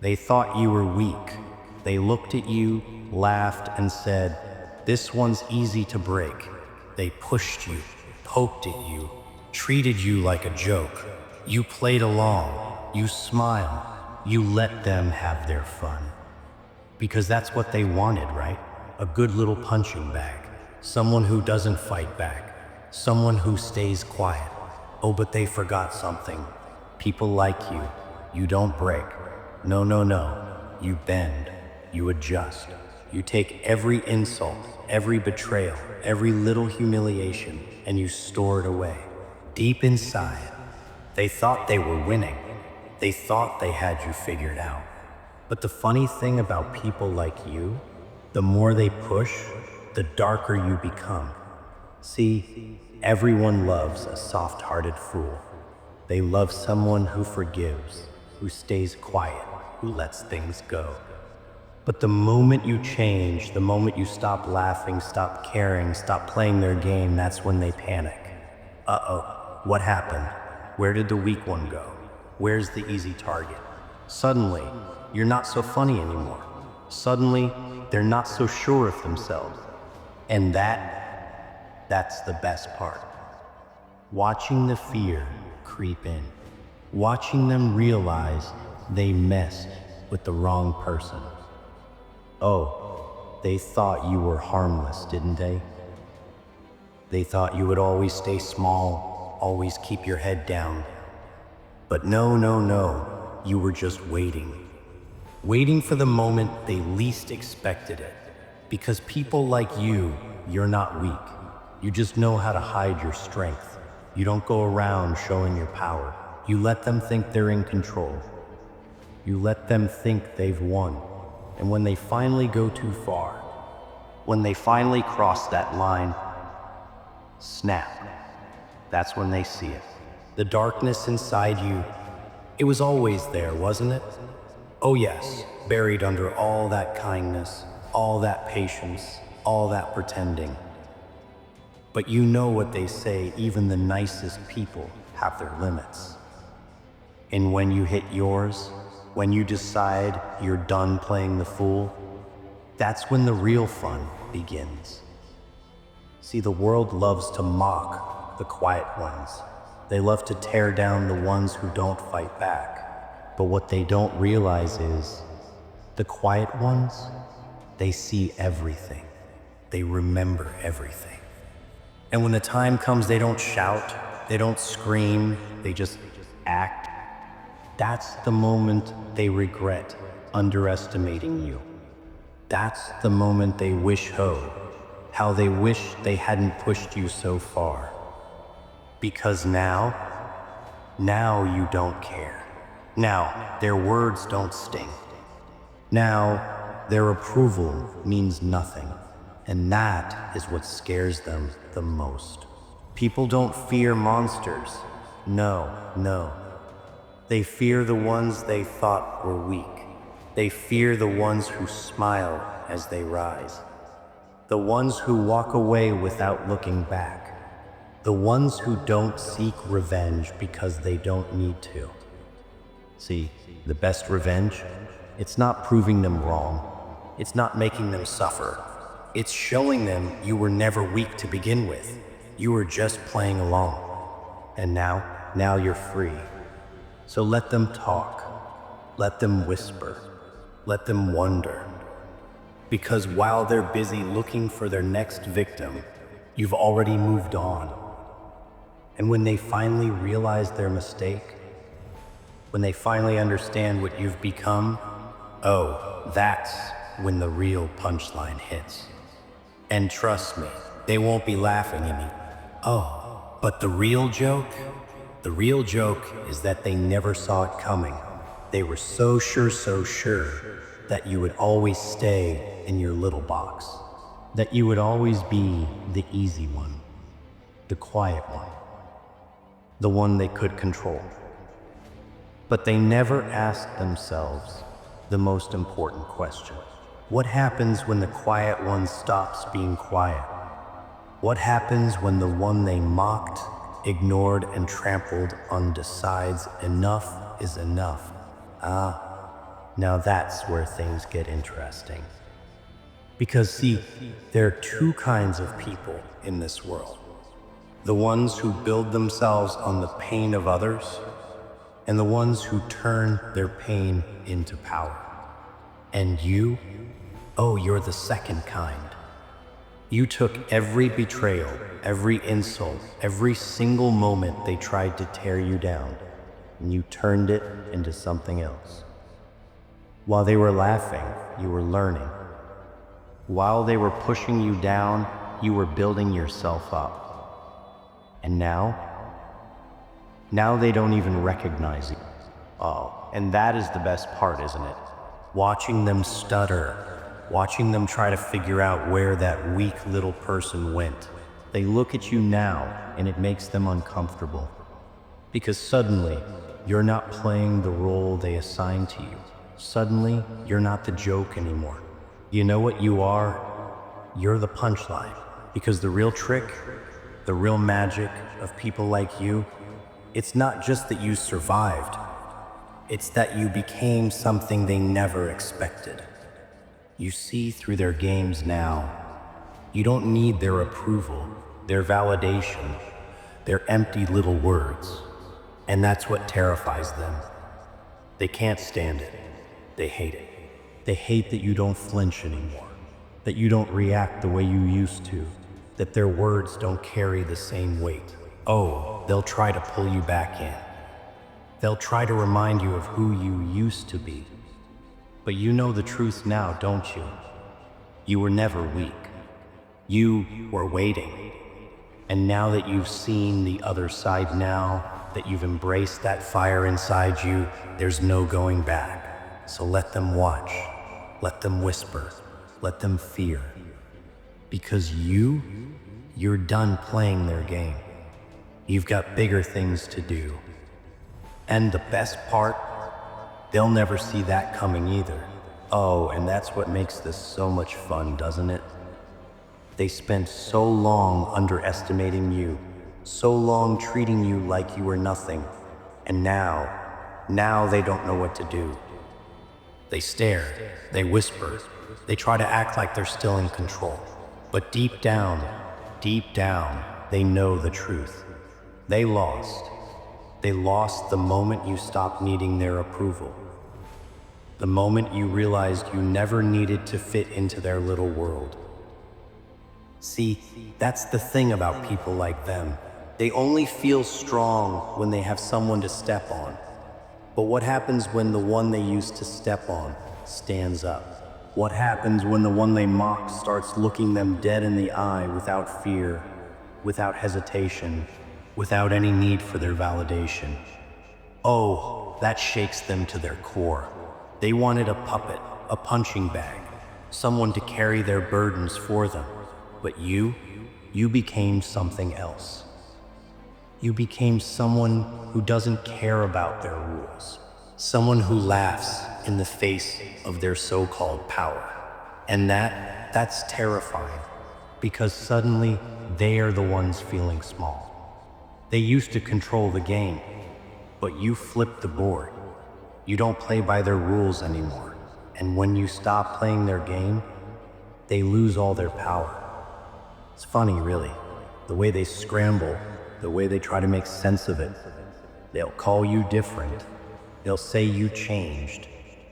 They thought you were weak. They looked at you, laughed, and said, "This one's easy to break." They pushed you, poked at you, treated you like a joke. You played along, you smiled, you let them have their fun. Because that's what they wanted, right? A good little punching bag. Someone who doesn't fight back. Someone who stays quiet. Oh, but they forgot something. People like you. You don't break. No, no, no. You bend. You adjust. You take every insult, every betrayal, every little humiliation, and you store it away. Deep inside, they thought they were winning. They thought they had you figured out. But the funny thing about people like you, the more they push, the darker you become. See, everyone loves a soft-hearted fool. They love someone who forgives, who stays quiet, who lets things go. But the moment you change, the moment you stop laughing, stop caring, stop playing their game, that's when they panic. Uh-oh, what happened? Where did the weak one go? Where's the easy target? Suddenly, you're not so funny anymore. Suddenly, they're not so sure of themselves. And that's the best part. Watching the fear creep in. Watching them realize they messed with the wrong person. Oh, they thought you were harmless, didn't they? They thought you would always stay small, always keep your head down. But no, no, no, you were just waiting. Waiting for the moment they least expected it. Because people like you, you're not weak. You just know how to hide your strength. You don't go around showing your power. You let them think they're in control. You let them think they've won. And when they finally go too far, when they finally cross that line, snap. That's when they see it. The darkness inside you, it was always there, wasn't it? Oh yes, buried under all that kindness, all that patience, all that pretending. But you know what they say, even the nicest people have their limits. And when you hit yours, when you decide you're done playing the fool, that's when the real fun begins. See, the world loves to mock the quiet ones. They love to tear down the ones who don't fight back. But what they don't realize is, the quiet ones, they see everything. They remember everything. And when the time comes, they don't shout, they don't scream, they just act. That's the moment they regret underestimating you. That's the moment they wish how they wish they hadn't pushed you so far. Because now you don't care. Now, their words don't sting. Now, their approval means nothing. And that is what scares them the most. People don't fear monsters. No, no. They fear the ones they thought were weak. They fear the ones who smile as they rise. The ones who walk away without looking back. The ones who don't seek revenge because they don't need to. See, the best revenge, it's not proving them wrong. It's not making them suffer. It's showing them you were never weak to begin with. You were just playing along. And now you're free. So let them talk. Let them whisper. Let them wonder. Because while they're busy looking for their next victim, you've already moved on. And when they finally realize their mistake, when they finally understand what you've become, oh, that's when the real punchline hits. And trust me, they won't be laughing at me. Oh, but the real joke is that they never saw it coming. They were so sure that you would always stay in your little box. That you would always be the easy one, the quiet one, the one they could control. But they never asked themselves the most important question. What happens when the quiet one stops being quiet? What happens when the one they mocked, ignored, and trampled on decides enough is enough? Now that's where things get interesting. Because see, there are two kinds of people in this world. The ones who build themselves on the pain of others, and the ones who turn their pain into power. And you? Oh, you're the second kind. You took every betrayal, every insult, every single moment they tried to tear you down, and you turned it into something else. While they were laughing, you were learning. While they were pushing you down, you were building yourself up. And now they don't even recognize you. Oh, and that is the best part, isn't it? Watching them stutter, watching them try to figure out where that weak little person went. They look at you now, and it makes them uncomfortable. Because suddenly, you're not playing the role they assigned to you. Suddenly, you're not the joke anymore. You know what you are? You're the punchline. Because the real trick, the real magic of people like you, it's not just that you survived. It's that you became something they never expected. You see through their games now. You don't need their approval, their validation, their empty little words. And that's what terrifies them. They can't stand it. They hate it. They hate that you don't flinch anymore, that you don't react the way you used to, that their words don't carry the same weight. Oh, they'll try to pull you back in. They'll try to remind you of who you used to be. But you know the truth now, don't you? You were never weak. You were waiting. And now that you've seen the other side now, that you've embraced that fire inside you, there's no going back. So let them watch, let them whisper, let them fear. Because you're done playing their game. You've got bigger things to do. And the best part, they'll never see that coming either. Oh, and that's what makes this so much fun, doesn't it? They spent so long underestimating you, so long treating you like you were nothing, and now they don't know what to do. They stare, they whisper, they try to act like they're still in control. But deep down, they know the truth. They lost. They lost the moment you stopped needing their approval. The moment you realized you never needed to fit into their little world. See, that's the thing about people like them. They only feel strong when they have someone to step on. But what happens when the one they used to step on stands up? What happens when the one they mocked starts looking them dead in the eye without fear, without hesitation, without any need for their validation? Oh, that shakes them to their core. They wanted a puppet, a punching bag, someone to carry their burdens for them. But you became something else. You became someone who doesn't care about their rules. Someone who laughs in the face of their so-called power. And that's terrifying, because suddenly they are the ones feeling small. They used to control the game, but you flipped the board. You don't play by their rules anymore. And when you stop playing their game, they lose all their power. It's funny, really, the way they scramble, the way they try to make sense of it. They'll call you different. They'll say you changed.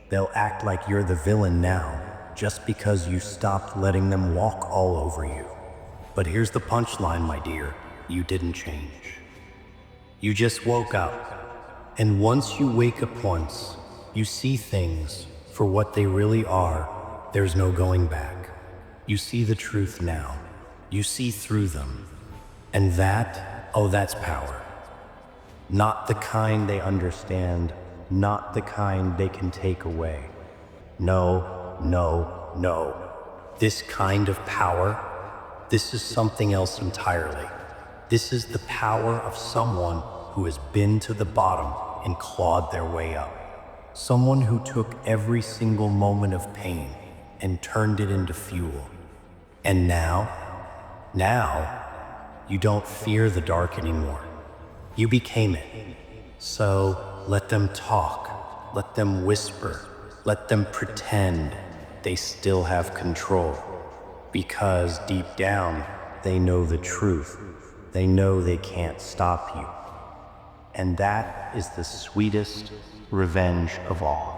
They'll act like you're the villain now, just because you stopped letting them walk all over you. But here's the punchline, my dear. You didn't change. You just woke up. And once you wake up once, you see things for what they really are. There's no going back. You see the truth now. You see through them. And that's power. Not the kind they understand, not the kind they can take away. No, no, no. This kind of power, this is something else entirely. This is the power of someone who has been to the bottom and clawed their way up. Someone who took every single moment of pain and turned it into fuel. And now, you don't fear the dark anymore. You became it. So let them talk, let them whisper, Let them pretend they still have control, because deep down, they know the truth. They know they can't stop you. And that is the sweetest revenge of all.